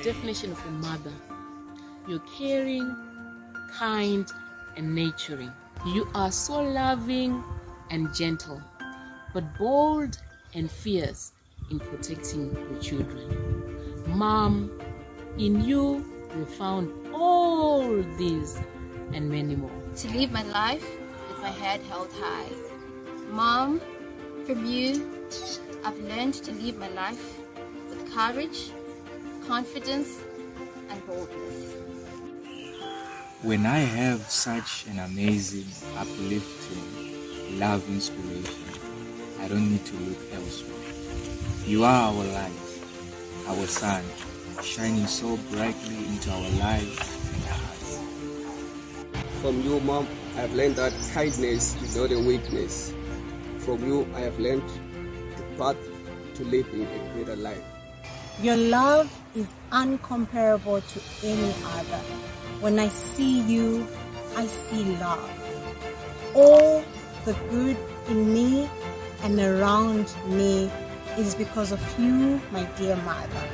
definition of a mother. You're caring, kind, and nurturing. You are so loving and gentle, but bold and fierce in protecting your children. Mom, in you we found all these and many more. To live my life with my head held high. Mom, from you, I've learned to live my life with courage, confidence, and boldness. When I have such an amazing, uplifting, love inspiration, I don't need to look elsewhere. You are our light, our sun, shining so brightly into our lives and hearts. From you, Mom, I have learned that kindness is not a weakness. From you, I have learned the path to living a greater life. Your love is uncomparable to any other. When I see you, I see love. All the good in me and around me is because of you, my dear mother.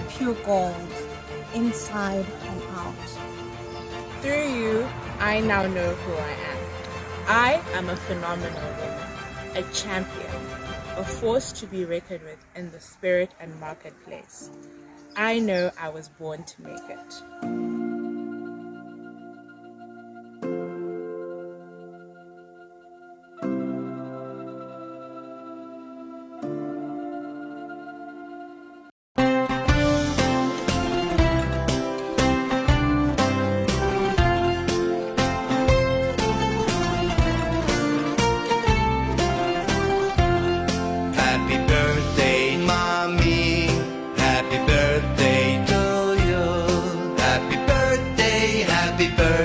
Pure gold, inside and out. Through you, I now know who I am. I am a phenomenal woman, a champion, a force to be reckoned with in the spirit and marketplace. I know I was born to make it.